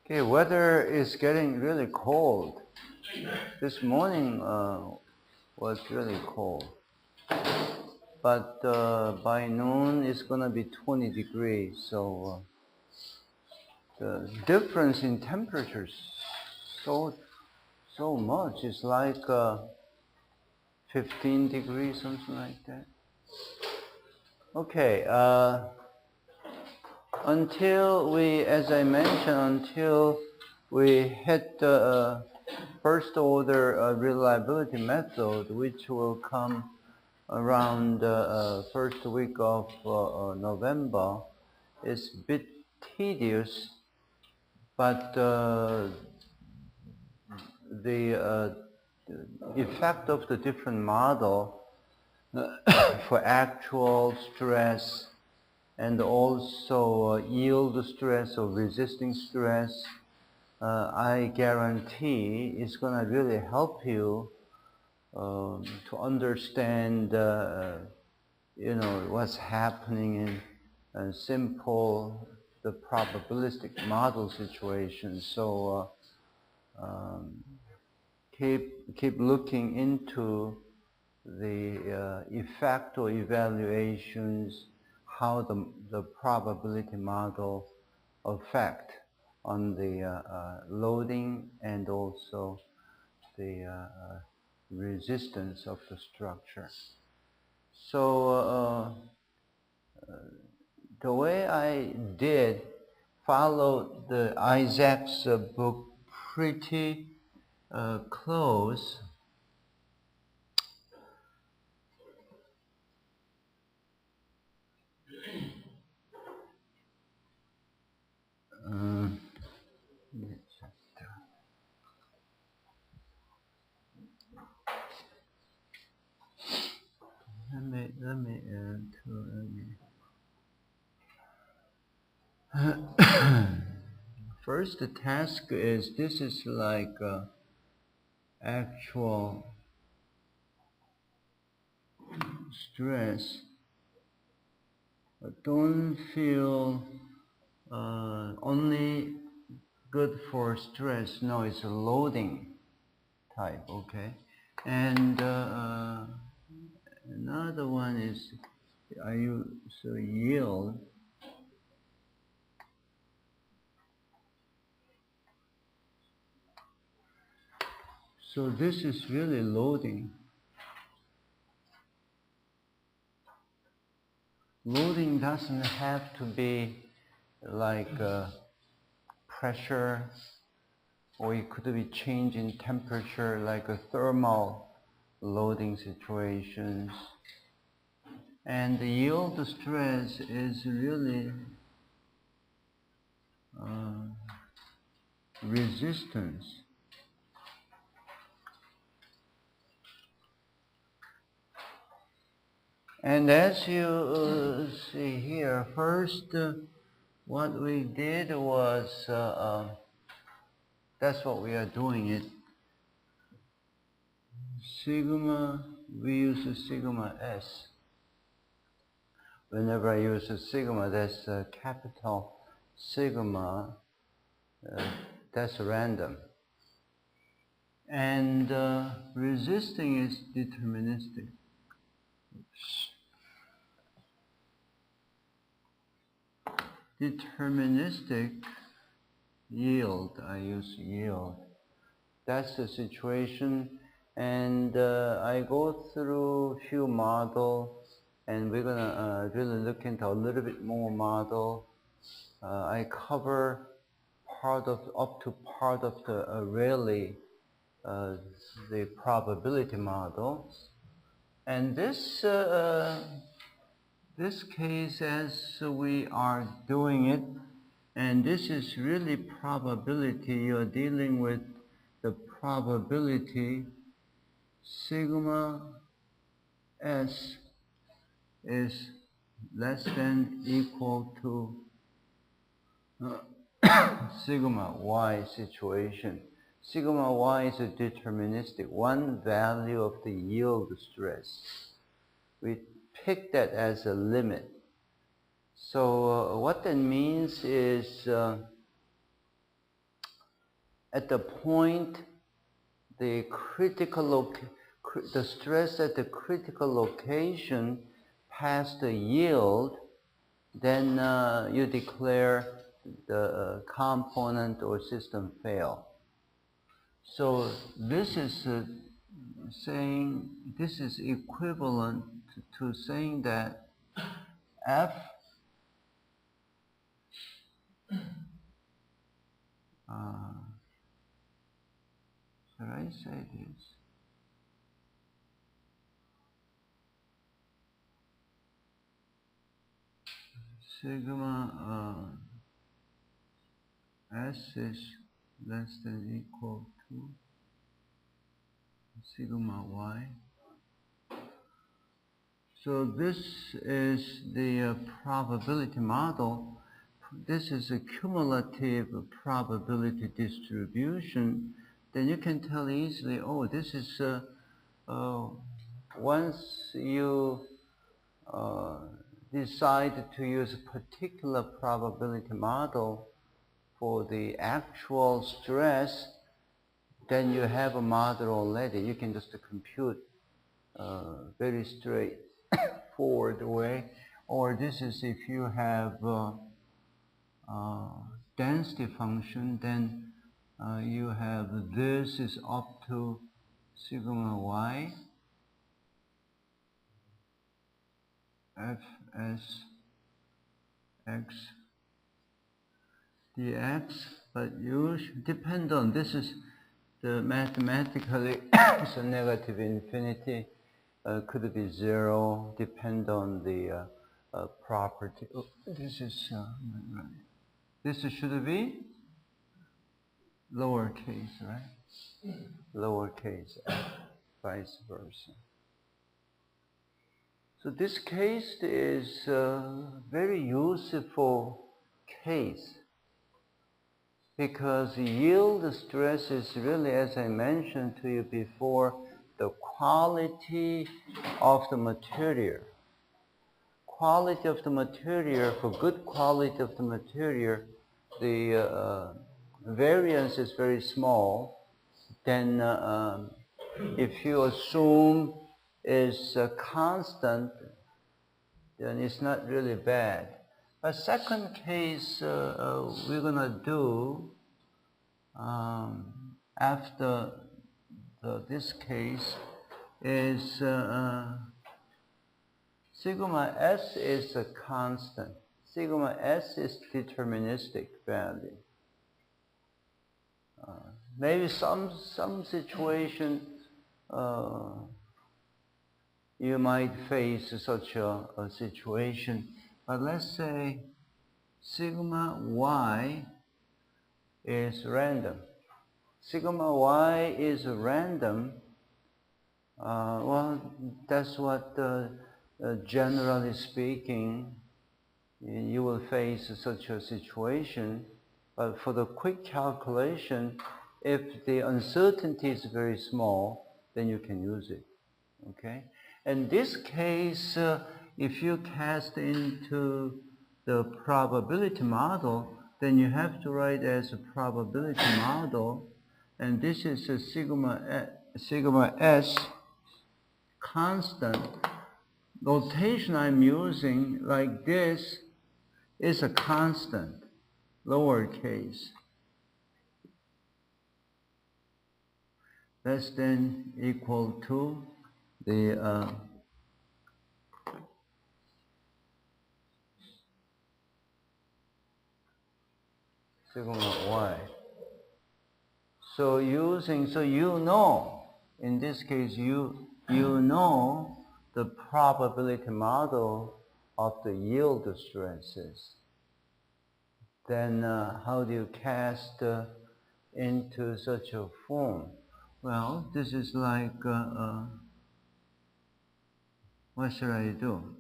Okay, weather is getting really cold. This morning was really cold. But by noon it's gonna be 20 degrees, so the difference in temperatures so much. It's like 15 degrees, something like that. Okay, until we, as I mentioned, until we hit the first order reliability method, which will come around first week of November, is a bit tedious, but the effect of the different model for actual stress and also yield stress or resisting stress, I guarantee is going to really help you to understand what's happening in simple the probabilistic model situation. So keep looking into the effect or evaluations, how the probability model affect on the loading and also the resistance of the structure. So the way I did follow the Isaac's book pretty close. Let me first the task is, this is like actual stress. But don't feel only good for stress. No, it's a loading type, okay? And another one is, I use yield. So this is really loading. Loading doesn't have to be like pressure, or it could be change in temperature, like a thermal loading situations. And the yield stress is really resistance. And as you see here, first what we did was, that's what we are doing it. Sigma, we use a sigma S. Whenever I use a sigma, that's a capital sigma, that's random. And resisting is deterministic. Deterministic yield, I use yield. That's the situation, and I go through a few models, and we're gonna really look into a little bit more model. I cover up to part of the really the probability model, and this case, as we are doing it, and this is really probability. You're dealing with the probability sigma S is less than equal to sigma Y situation. Sigma Y is a deterministic, one value of the yield stress. We pick that as a limit. So what that means is at the point the stress at the critical location past the yield, then you declare the component or system fail. So this is saying, this is equivalent to saying that F should I say this? Sigma S is less than equal to sigma Y. So this is the probability model. This is a cumulative probability distribution. Then you can tell easily, oh, this is once you decide to use a particular probability model for the actual stress, then you have a model already. You can just compute very straightforward way. Or this is if you have density function, then you have this is up to sigma y fs x dx, but you depend on, this is the mathematically it's a negative infinity, could be zero, depend on the property. Oh, this is this should be lowercase, right? Lowercase f, vice versa. So this case is a very useful case because yield stress is really, as I mentioned to you before, the quality of the material. Quality of the material, for good quality of the material, the variance is very small. Then if you assume is constant, then it's not really bad. A second case we're going to do after this case is sigma s is a constant. Sigma s is deterministic value. Maybe some situation you might face such a situation, but let's say sigma y is random. Sigma y is random. Well, that's what generally speaking you will face such a situation. But for the quick calculation, if the uncertainty is very small, then you can use it. Okay. In this case, if you cast into the probability model, then you have to write as a probability model, and this is a sigma s constant. Notation I'm using like this is a constant, lowercase, less than equal to the sigma y. So you know, in this case you know the probability model of the yield stresses. Then how do you cast into such a form? Well, this is like what should I do?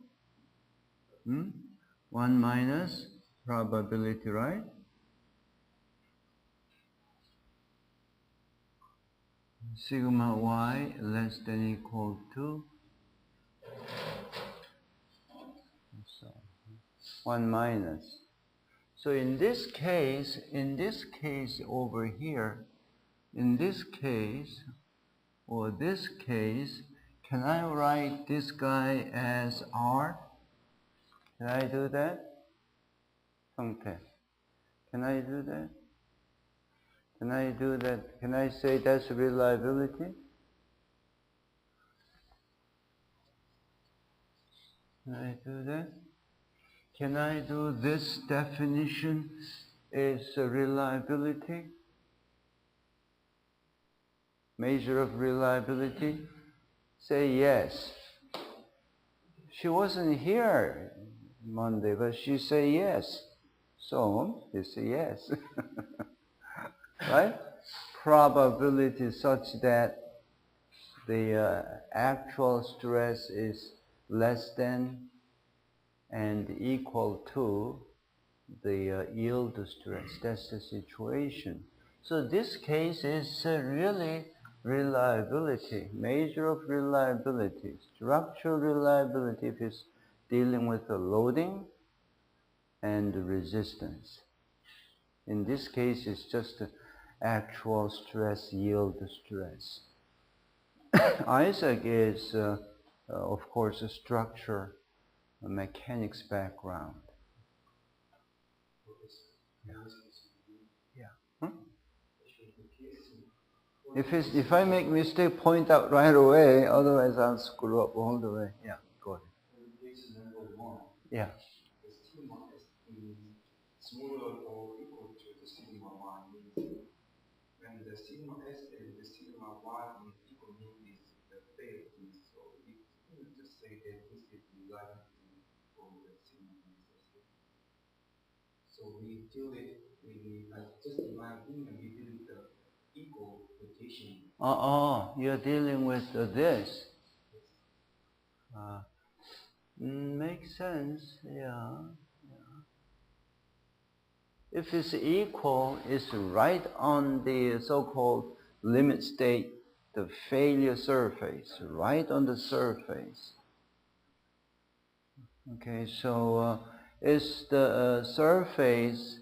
1 minus probability, right? Sigma y less than equal to 1 minus. So in this case over here, in this case, or this case, can I write this guy as R? Can I do that? Songtae, can I do that? Can I do that? Can I say that's reliability? Can I do that? Can I do this definition is reliability? Measure of reliability? Say yes. She wasn't here Monday, but she said yes. So, you say yes. Right? Probability such that the actual stress is less than and equal to the yield stress. That's the situation. So this case is really reliability, measure of reliability, structural reliability if it's dealing with the loading and the resistance. In this case, it's just the actual stress, yield stress. Isaac is, of course, a structure, a mechanics background. Yeah. Hmm? If I make mistake, point out right away. Otherwise, I'll screw up all the way. Yeah, go ahead. Yeah. The sigma is smaller or equal to the sigma y means when the sigma s and the sigma y is equal means the failure. So we can just say that this is reliability for the sigma s. So we do it. Just in my opinion, we do the equal rotation. You're dealing with this. Makes sense, yeah. If it's equal, it's right on the so-called limit state, the failure surface, right on the surface. Okay, so it's the surface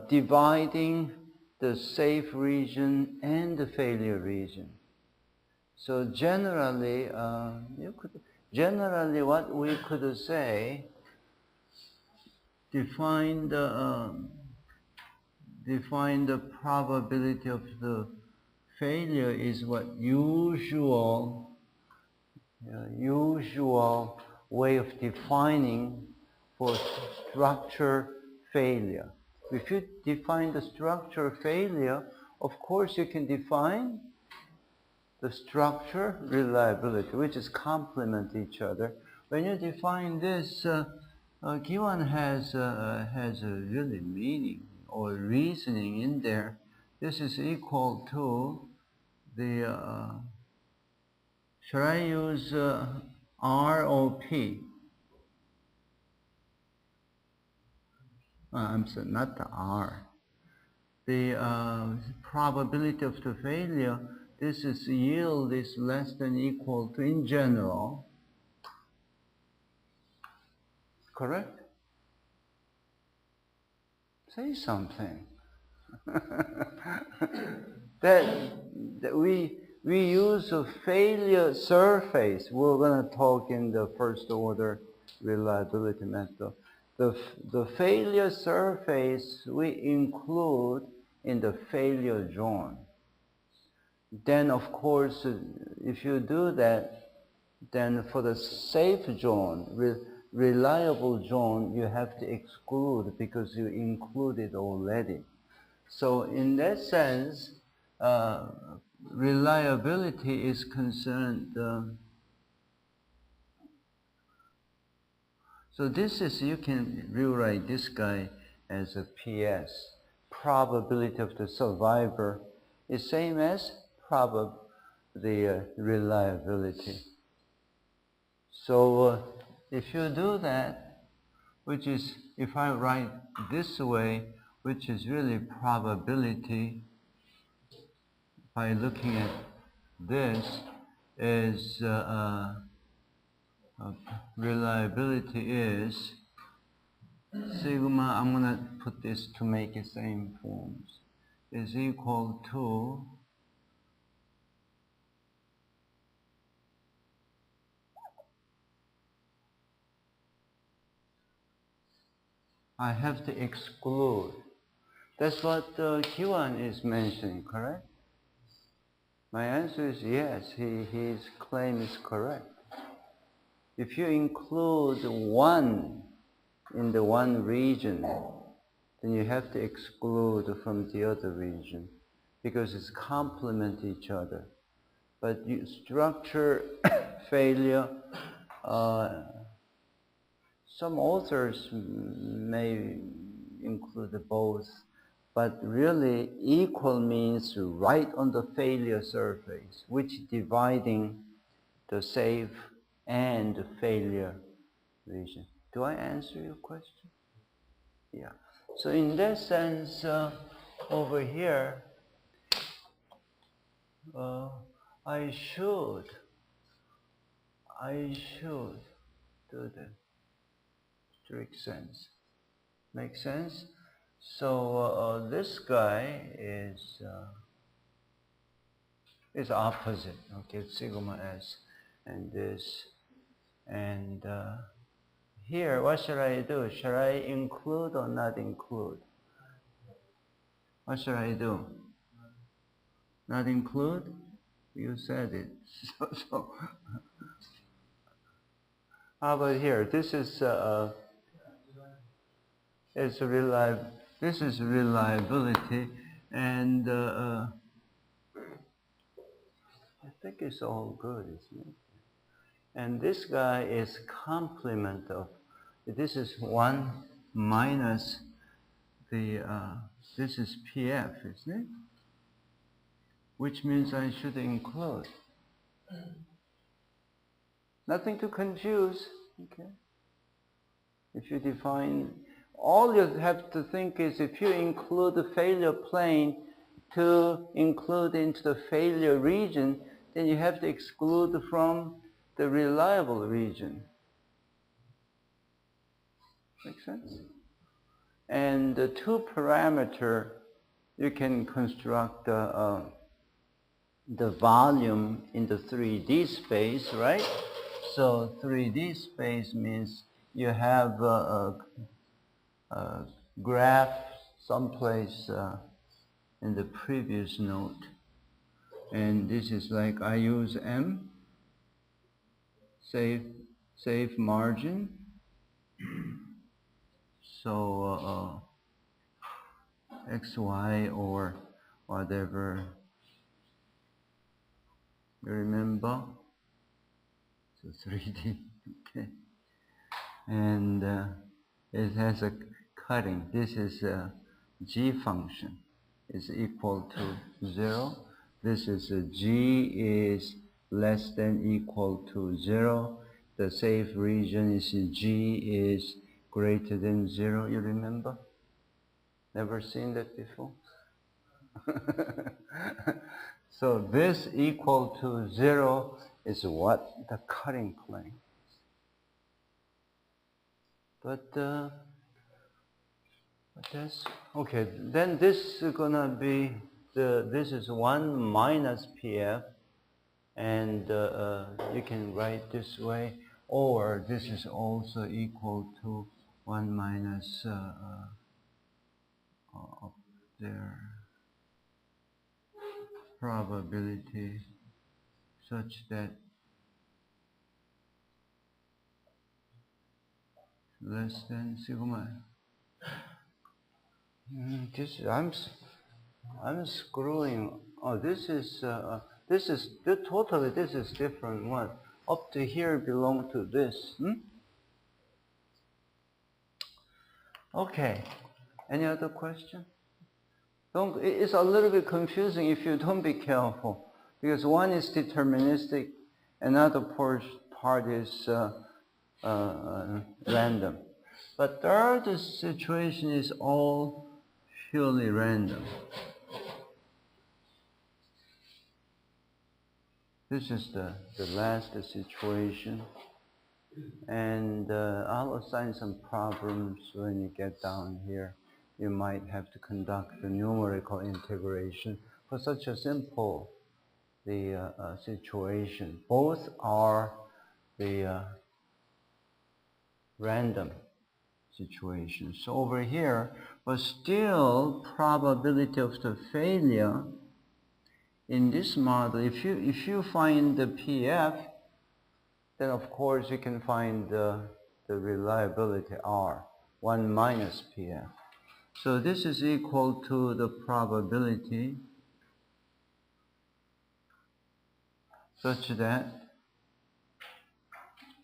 dividing the safe region and the failure region. So generally, generally what we could say, define the probability of the failure is what usual way of defining for structure failure. If you define the structure failure, of course you can define the structure reliability, which is complement each other. When you define this, Kiwan has a really meaning or reasoning in there. This is equal to the, should I use R or P? I'm sorry, not the R. The probability of the failure, this is yield is less than equal to, in general, correct? Say something. that we use a failure surface. We're going to talk in the first order reliability method. The failure surface we include in the failure zone. Then of course, if you do that, then for the safe zone, reliable zone, you have to exclude because you included already. So in that sense, reliability is concerned. So this is, you can rewrite this guy as a PS. Probability of the survivor is same as the reliability. So if you do that, which is, if I write this way, which is really probability, by looking at this, is reliability is sigma. I'm going to put this to make it same forms. is equal to I have to exclude. That's what Kiwan is mentioning, correct? My answer is yes, his claim is correct. If you include one in the one region, then you have to exclude from the other region because it's complement each other. But you structure failure, some authors may include both, but really equal means right on the failure surface, which dividing the safe and failure region. Do I answer your question? Yeah. So in that sense, over here, I should do the strict sense. Make sense? So this guy is opposite. Okay, sigma s, and this, and here, what should I do? Should I include or not include? What should I do? Not include? You said it. So how about here? This is this is reliability, and I think it's all good, isn't it? And this guy is complement of, this is 1 minus the, this is PF, isn't it? Which means I should include. Nothing to confuse, okay? If you define, all you have to think is if you include the failure plane to include into the failure region, then you have to exclude from the reliable region. Make sense? And the two parameter, you can construct the volume in the 3D space, right? So 3D space means you have a graph someplace in the previous note. And this is like I use M, safe margin. So XY or whatever, you remember? So 3D, okay. And it has a cutting. This is a G function is equal to 0. This is a G is less than equal to 0. The safe region is G is greater than 0. You remember? Never seen that before? So this equal to 0 is what? The cutting plane. But that's okay. Then this is gonna be this is 1 minus PF, and you can write this way, or this is also equal to 1 minus up there probability such that less than sigma. I'm screwing. Oh, this is totally, this is different one. Up to here belong to this. Okay. Any other question? It's a little bit confusing if you don't be careful, because one is deterministic, another part is random. But third situation is all purely random. This is the last situation, and I'll assign some problems when you get down here you might have to conduct the numerical integration for such a simple situation. Both are the random situation. So over here, but still probability of the failure in this model, if you find the PF, then of course you can find the reliability R, 1 minus PF. So this is equal to the probability such that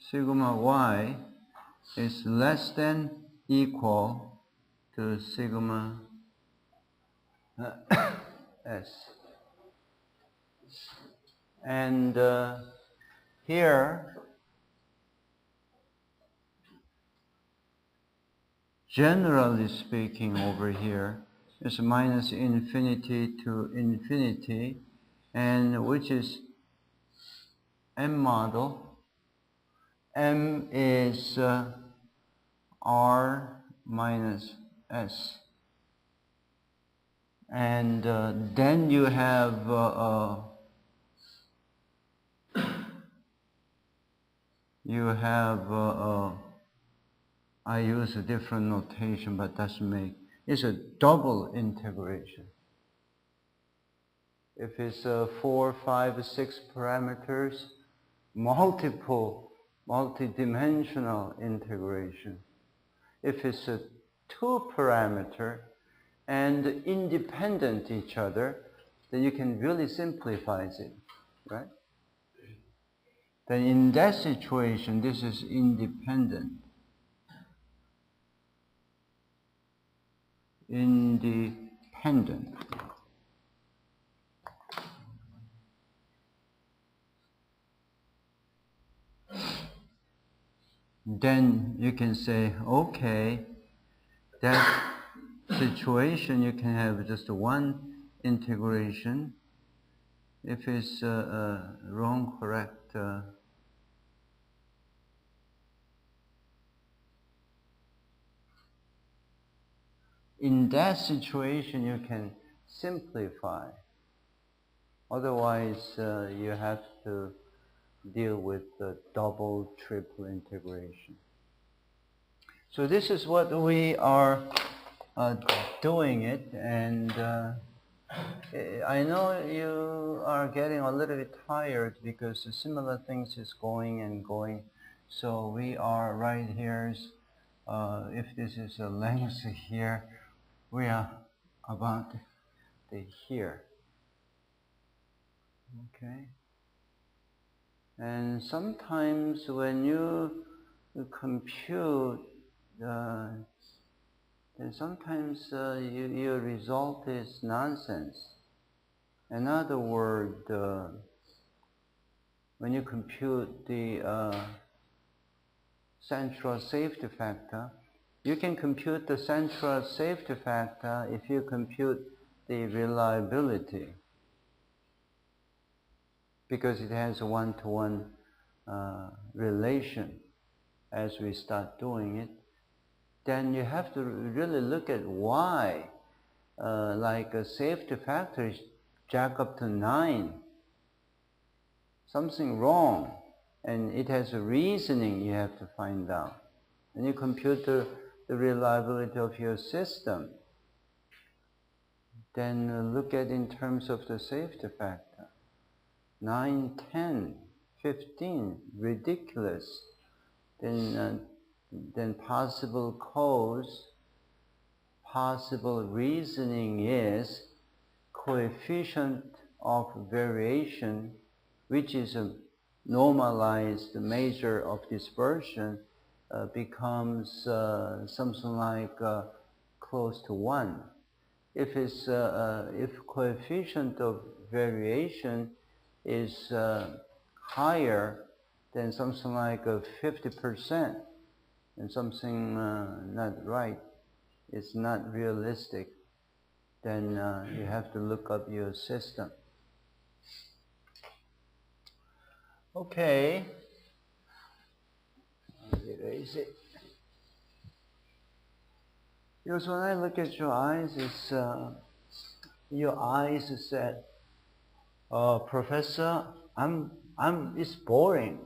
sigma y is less than equal to sigma s. And here, generally speaking over here, is minus infinity to infinity, and which is M model. M is R minus S. And then you have I use a different notation, but doesn't make, it's a double integration. If it's 4, 5, 6 parameters, multi-dimensional integration. If it's a 2 parameter and independent each other, then you can really simplify it, right? Then in that situation, this is independent. Independent. Then you can say, okay, that situation you can have just one integration. If it's wrong, correct. In that situation, you can simplify. Otherwise, you have to deal with the double, triple integration. So this is what we are doing it, and I know you are getting a little bit tired because the similar things is going and going. So we are right here. If this is a length here, we are about here. Okay. And sometimes when you compute, then sometimes your result is nonsense. In other words, when you compute the central safety factor, you can compute the central safety factor if you compute the reliability, because it has a one-to-one relation as we start doing it. Then you have to really look at why, like a safety factor is jack up to 9. Something wrong, and it has a reasoning you have to find out. And you compute the reliability of your system. Then look at in terms of the safety factor. 9, 10, 15, ridiculous. Then possible cause, possible reasoning is coefficient of variation, which is a normalized measure of dispersion, becomes something like close to 1. If coefficient of variation is higher than something like 50%, and something not right, it's not realistic, then you have to look up your system. Okay. Erase it. Because when I look at your eyes, your eyes said, Professor, it's boring.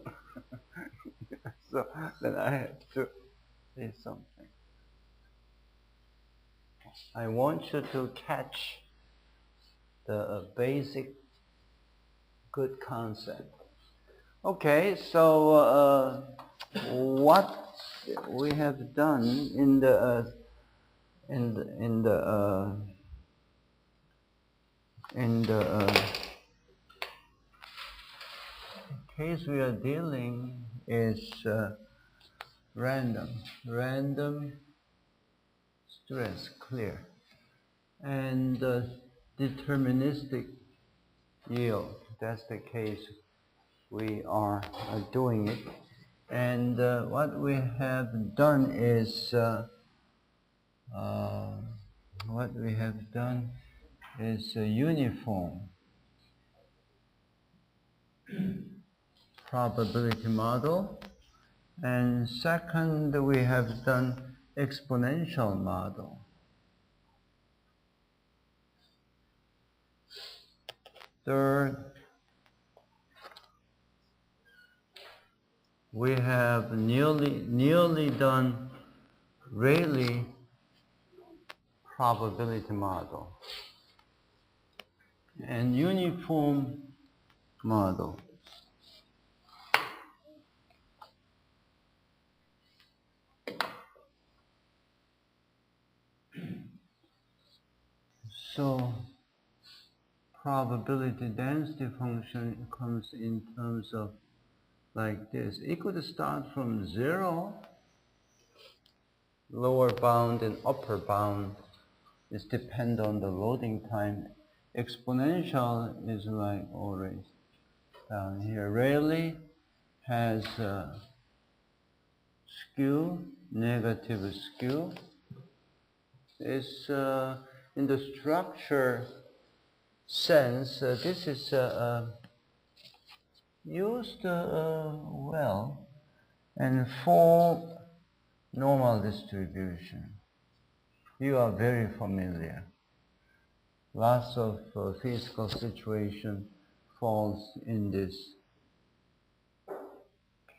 So then I have to say something. I want you to catch the basic good concept. Okay, so what we have done in the case we are dealing is random stress, clear, and deterministic yield. That's the case we are doing it. And what we have done is uniform probability model, and second we have done exponential model. Third, we have nearly done Rayleigh probability model and uniform model. So probability density function comes in terms of like this. It could start from 0, lower bound and upper bound. It depends on the loading time. Exponential is like always down here. Rayleigh has skew, negative skew. It's in the structure sense, this is used well, and for normal distribution, you are very familiar. Lots of physical situation falls in this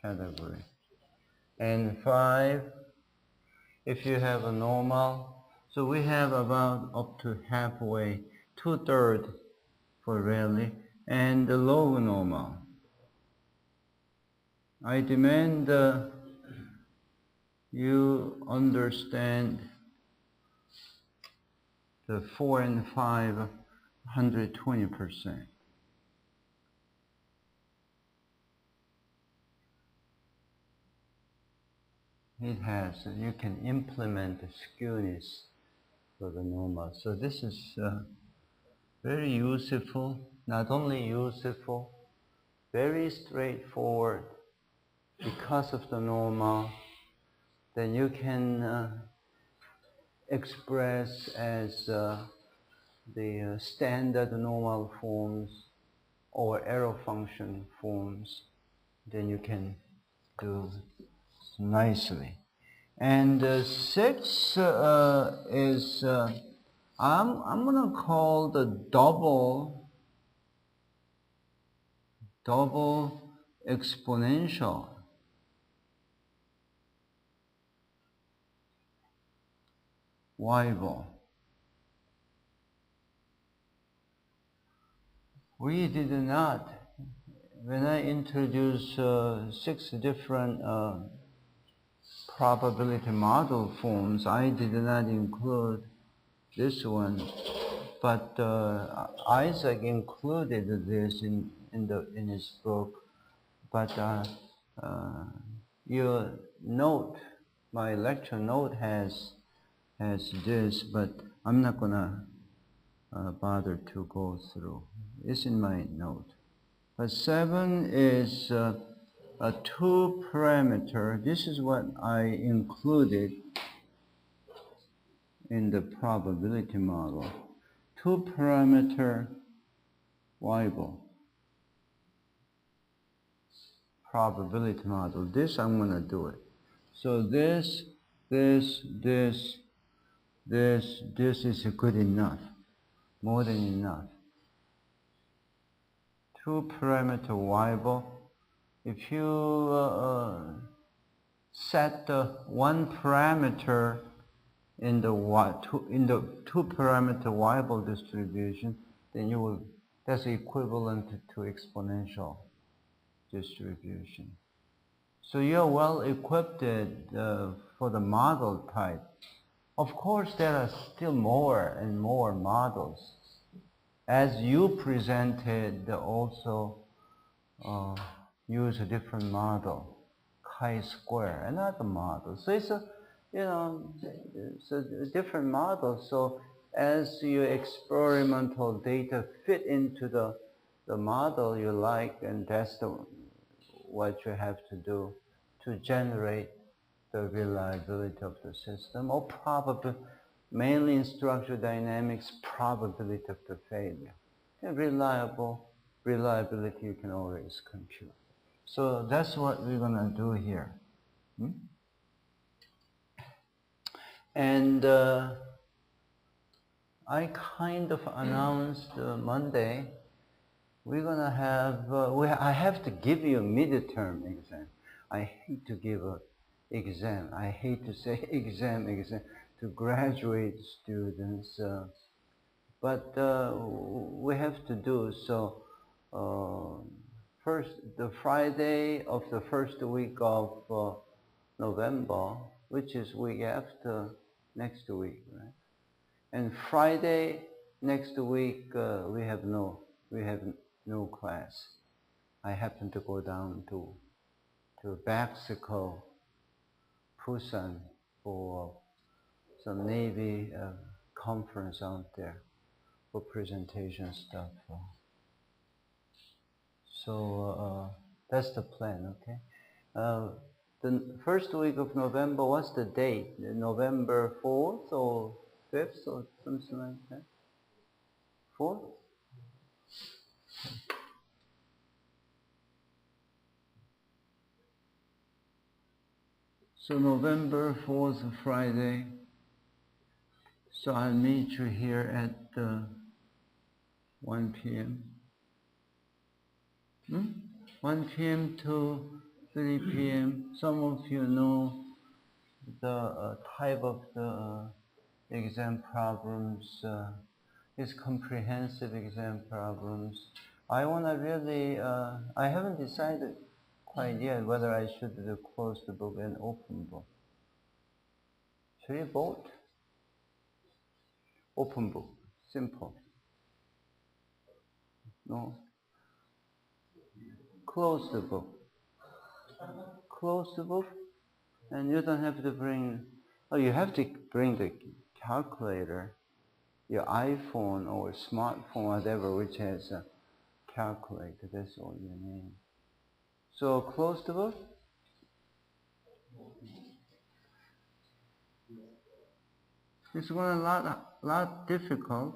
category. And 5, if you have a normal, so we have about up to halfway, 2/3 for Rayleigh, and the low normal. I demand you understand the 4 and 5, 120%. It has, you can implement the skewness for the normal. So this is very useful, not only useful, very straightforward. Because of the normal, then you can express as the standard normal forms or arrow function forms, then you can do nicely. And 6 is, I'm going to call the double exponential. Weibull. We did not, when I introduced 6 different probability model forms, I did not include this one, but Isaac included this in his book. But your note, my lecture note has this, but I'm not gonna bother to go through. It's in my note. But 7 is a 2-parameter. This is what I included in the probability model. 2-parameter Weibull probability model. This I'm going to do it. So this, this is good enough, more than enough. 2-parameter variable. If you set one parameter in the 2-parameter variable distribution, then that's equivalent to exponential distribution. So you're well equipped for the model type. Of course, there are still more and more models. As you presented, also use a different model, chi-square, another model. So it's it's a different model. So as your experimental data fit into the model you like, and that's what you have to do to generate the reliability of the system, or mainly in structural dynamics, probability of the failure. And reliability you can always compute. So that's what we're going to do here. And I kind of announced Monday, we're going to have, I have to give you a midterm exam. I hate to give an exam. I hate to say exam to graduate students. But we have to do so. First, the Friday of the first week of November, which is week after next week, right? And Friday next week we have no class. I happen to go down to Mexico, Busan, for some Navy conference out there for presentation stuff. So that's the plan, okay? The first week of November, what's the date? November 4th or 5th or something like that? 4th? So November 4th, Friday. So I'll meet you here at 1 p.m. 1 p.m. to 3 p.m. Some of you know the type of the exam problems. Is comprehensive exam problems. I want to really, I haven't decided quite yet whether I should do closed book and open book. Should you both? Open book, simple. No. Close the book. Close the book, and you don't have to bring, you have to bring the calculator, your iPhone or smartphone, whatever, which has a calculator. That's all you need. So close the book. This one a lot difficult.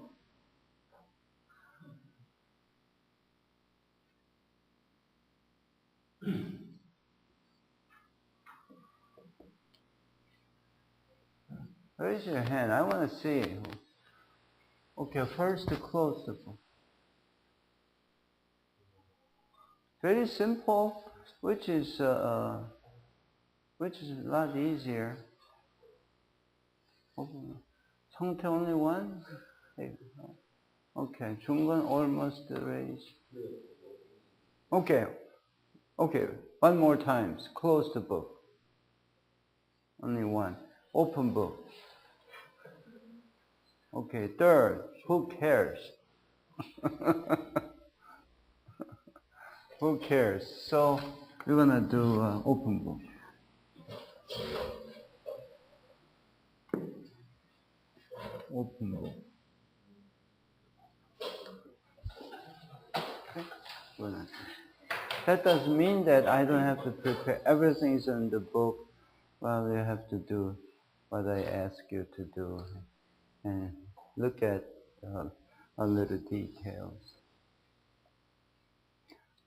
Raise your hand. I want to see. Okay, first to close the book. Very simple, which is a lot easier. 성태 only one? Okay, 중간 almost raised. Okay, one more time. Close the book. Only one. Open book. Okay, third. Who cares? Who cares? So we're gonna do open book. Open book. Okay. That doesn't mean that I don't have to prepare. Everything is in the book. Well, you have to do what I ask you to do and look at a little details.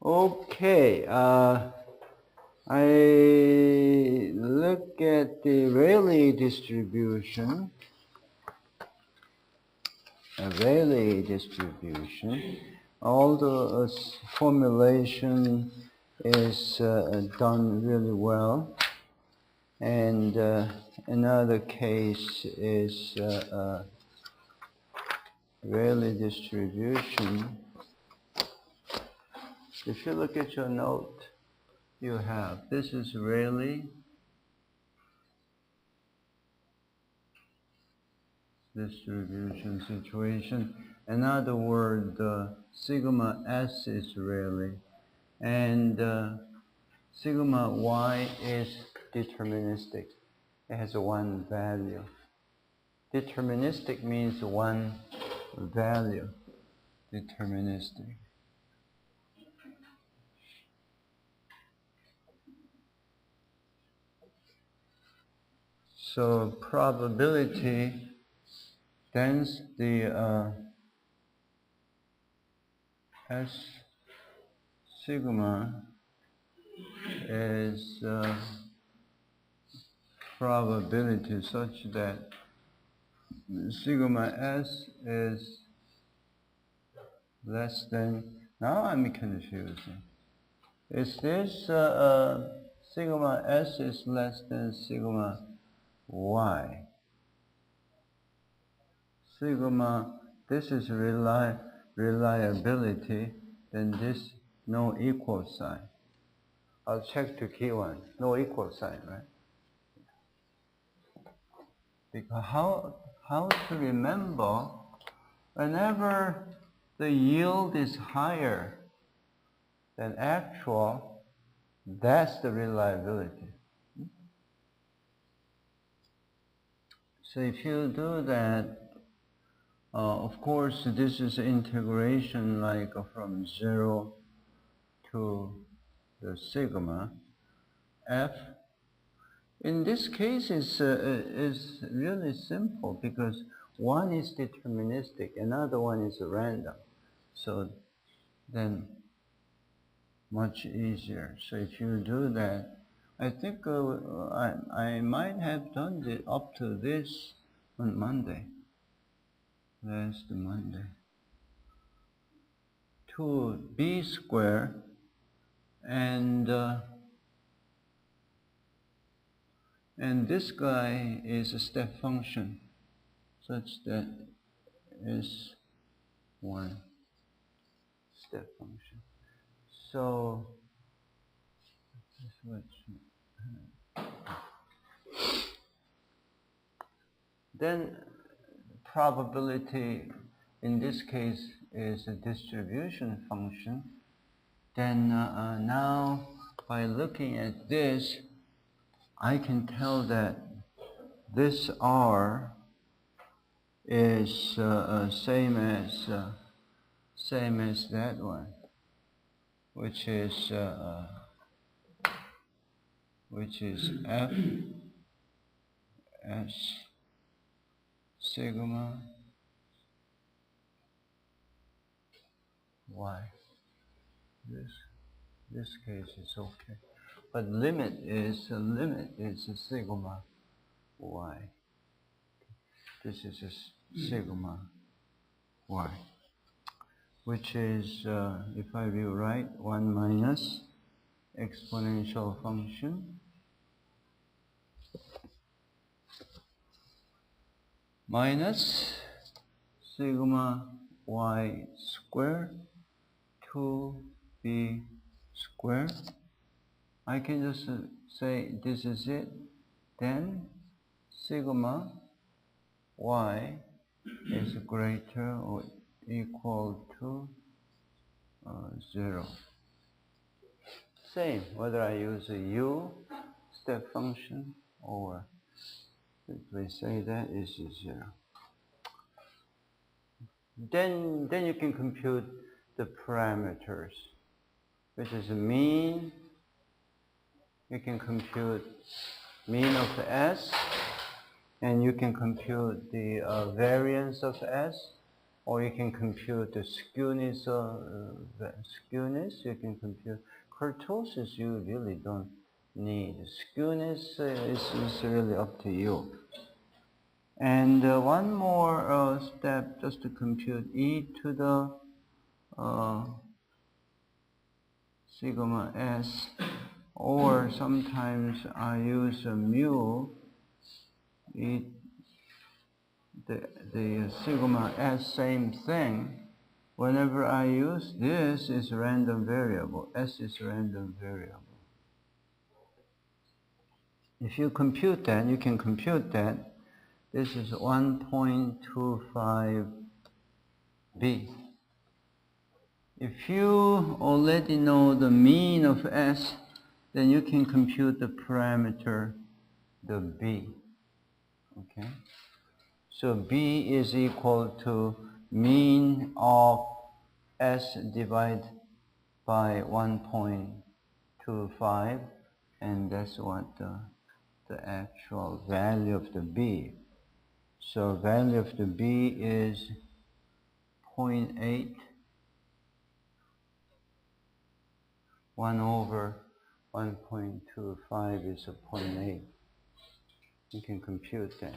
Okay, I look at the Rayleigh distribution. Rayleigh distribution. All the formulation is done really well. And another case is Rayleigh distribution. If you look at your note, you have, this is Rayleigh distribution situation. Another word, sigma S is Rayleigh, and sigma Y is deterministic. It has one value. Deterministic means one value. Deterministic. So probability, then the S sigma is probability such that sigma S is less than, now I'm confusing. Is this sigma S is less than sigma Y? Sigma, this is reliability, then this no equal sign. I'll check the key one, no equal sign, right? Because how to remember, whenever the yield is higher than actual, that's the reliability. So if you do that, of course, this is integration like from 0 to the sigma f. In this case, is really simple because one is deterministic, another one is random. So then much easier. So if you do that, I think I might have done it up to this on Monday. Last Monday. 2b squared and this guy is a step function such that is one step function. So then probability in this case is a distribution function. Then now by looking at this, I can tell that this R is same as that one, which is F S sigma Y. This case is okay, but limit is a sigma Y. This is a sigma Y, which is, if I view right, 1 minus exponential function minus sigma Y squared 2b squared. I can just say this is it. Then sigma Y is greater or equal to 0. Same whether I use a U step function or simply say that is 0. Then you can compute the parameters, which is mean. You can compute mean of S, and you can compute the variance of S, or you can compute the skewness of skewness. You can compute kurtosis. You really don't need skewness. Is really up to you. And one more step just to compute e to the sigma s, or sometimes I use a mu, e, the sigma s, same thing. Whenever I use this is random variable, s is random variable. If you compute that, you can compute that. This is 1.25 b. If you already know the mean of s, then you can compute the parameter, the b. Okay? So b is equal to mean of s divided by 1.25, and that's what the actual value of the b. So value of the b is 0.8, 1 over 1.25 is a 0.8. You can compute that.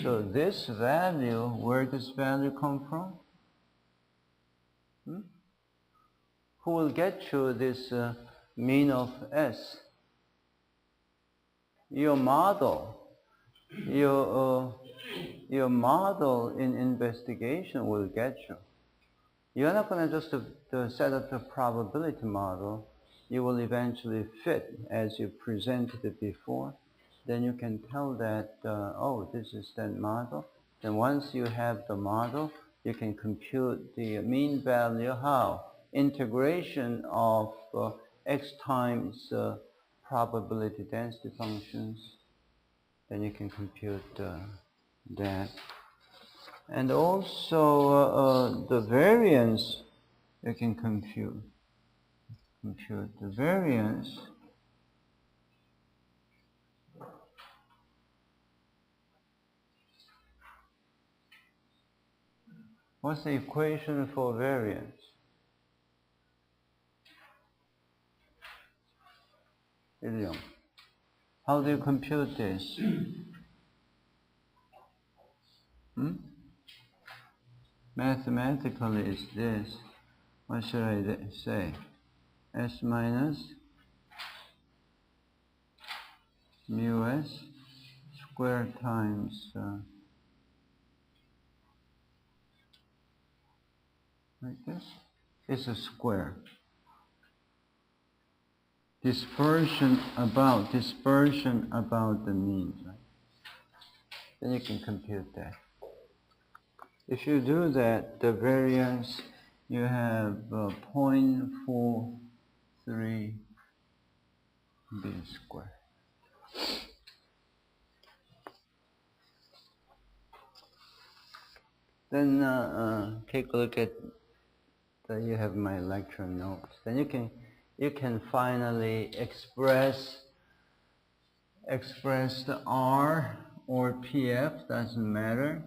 So this value, where does value come from? Who will get you this mean of s? Your model. Your model in investigation will get you. You're not going to just set up the probability model. You will eventually fit as you presented it before. Then you can tell that, oh, this is that model. Then once you have the model, you can compute the mean value. How? Integration of x times probability density functions. Then you can compute that. And also the variance, you can compute the variance. What's the equation for variance? William, how do you compute this? Mathematically, it's this. What should I say? S minus mu s squared times like this. It's a square. Dispersion about the mean, right? Then you can compute that. If you do that, the variance, you have 0.43 b squared. Then take a look at, you have my lecture notes. Then you can finally express the R or PF, doesn't matter,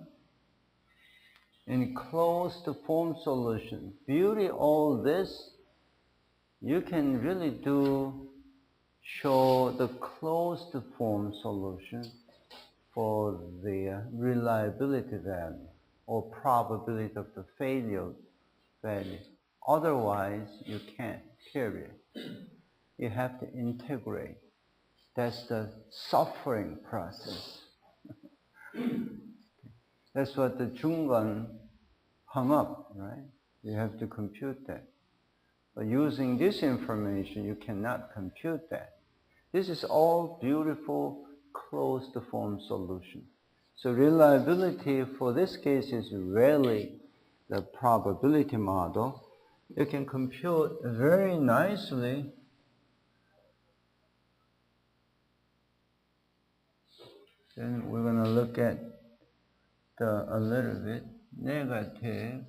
in closed form solution. Beauty all this, you can really show the closed form solution for the reliability value or probability of the failure value. Otherwise, you can't, period. You have to integrate. That's the suffering process. That's what the 중간 hung up, right? You have to compute that. But using this information, you cannot compute that. This is all beautiful closed form solution. So reliability for this case is really the probability model. You can compute very nicely. Then we're going to look at a little bit negative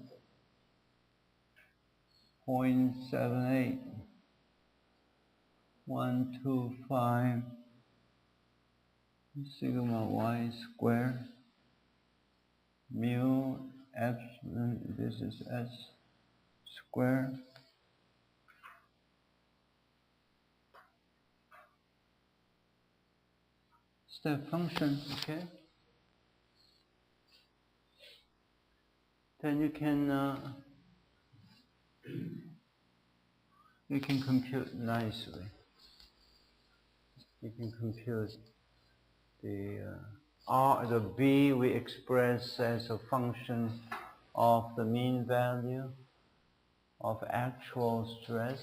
0.78 125 sigma y squared mu epsilon, this is s squared step function, okay? then you can compute nicely. You can compute the B we express as a function of the mean value of actual stress.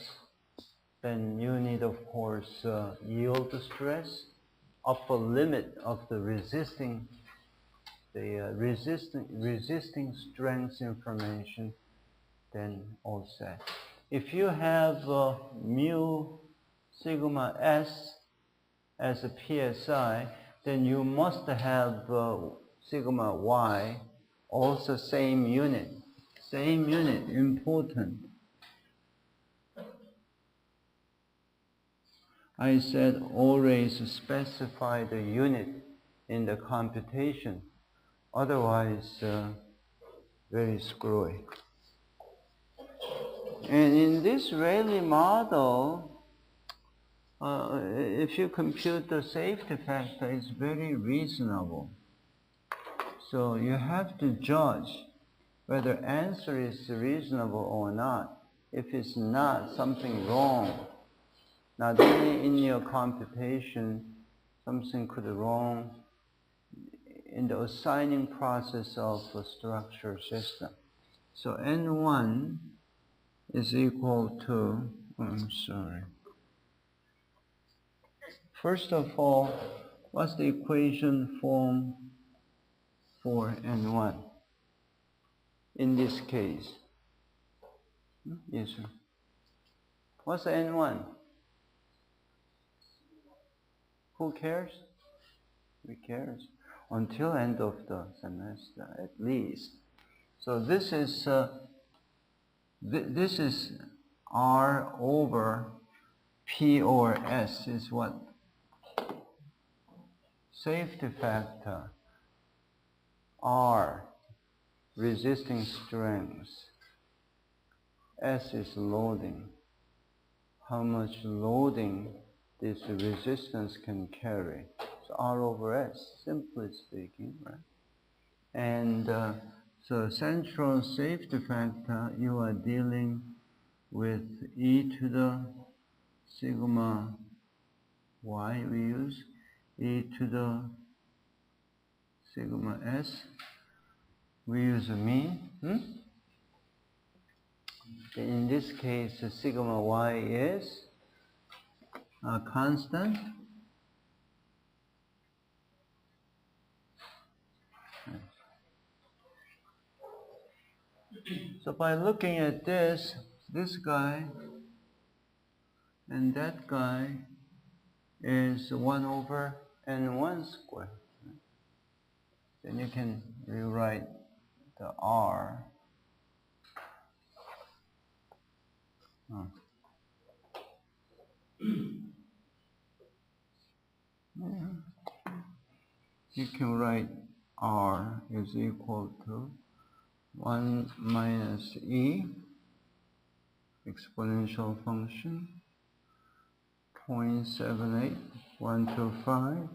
Then you need, of course, yield stress, upper limit of the resisting strength information, then all set. If you have mu sigma s as a PSI, then you must have sigma y also same unit, important. I said always specify the unit in the computation, otherwise very screwy. And in this Rayleigh model, if you compute the safety factor, it's very reasonable. So you have to judge whether answer is reasonable or not. If it's not, something wrong. Not only in your computation, something could be wrong in the assigning process of a structure system. So N1 is equal to, First of all, what's the equation form for N1 in this case? Yes, sir. What's the N1? Who cares? Who cares? Until end of the semester, at least. So this is R over P or S is what? Safety factor. R, resisting strength. S is loading. How much loading this resistance can carry. So R over S, simply speaking, right? And so central safety factor, you are dealing with e to the sigma y we use, e to the sigma s, we use a mean. In this case, the sigma y is a constant. So by looking at this guy and that guy is 1 over n1 squared. Then you can rewrite the R. You can write R is equal to 1 minus e exponential function 0.78125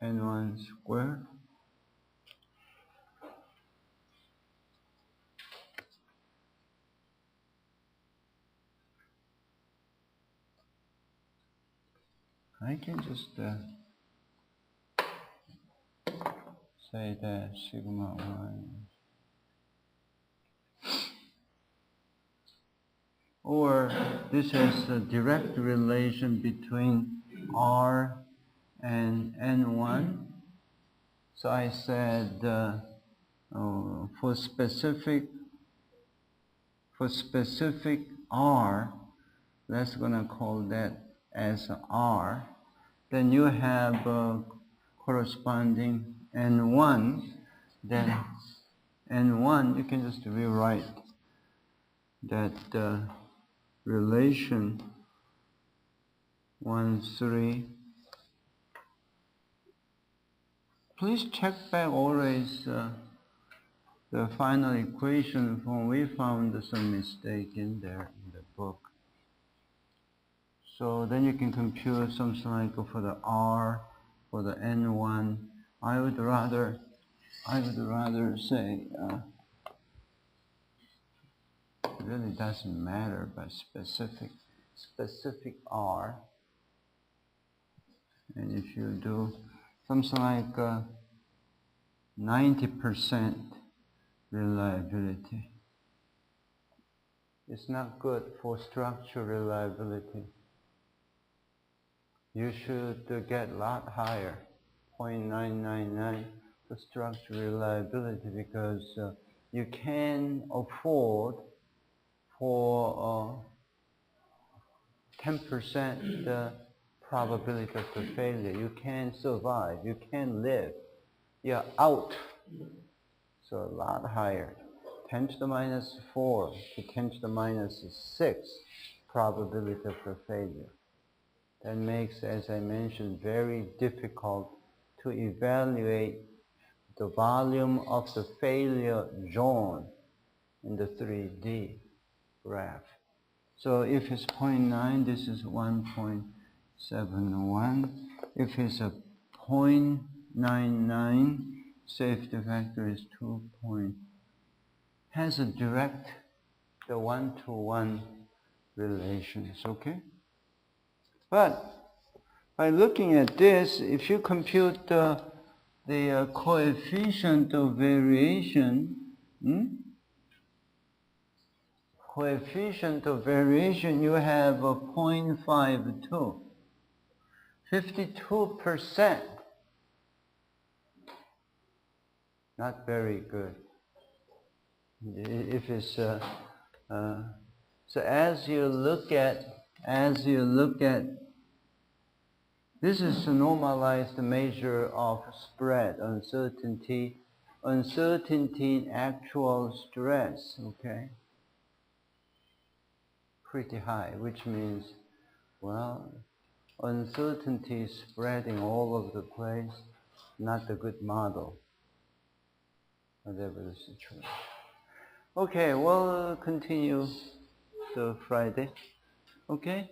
n1 squared I can just say that sigma 1, or this has a direct relation between R and N1. So I said for specific R, let's gonna call that as R. Then you have corresponding N1. Then N1, you can just rewrite that relation 1, 3. Please check back always the final equation from we found some mistake in there in the book. So then you can compute something like for the R, for the N1. I would rather I would rather say it really doesn't matter, but specific R. And if you do something like 90% reliability, it's not good for structural reliability. You should get a lot higher, 0.999 for structural reliability, because you can afford for 10% probability of the failure. You can survive, you can live, you're out. So a lot higher, 10 to the minus 4 to 10 to the minus 6 probability of the failure. That makes, as I mentioned, very difficult to evaluate the volume of the failure zone in the 3D graph. So if it's 0.9, this is 1.71. If it's a 0.99, safety factor is 2. Has a direct, the one-to-one relations, okay? But by looking at this, if you compute the coefficient of variation, you have a 0.52, 52%. Not very good. If it's so, as you look at, this is a normalized measure of spread, uncertainty in actual stress, okay? Pretty high, which means, well, uncertainty spreading all over the place, not a good model, whatever the situation. Okay, we'll continue the Friday, okay?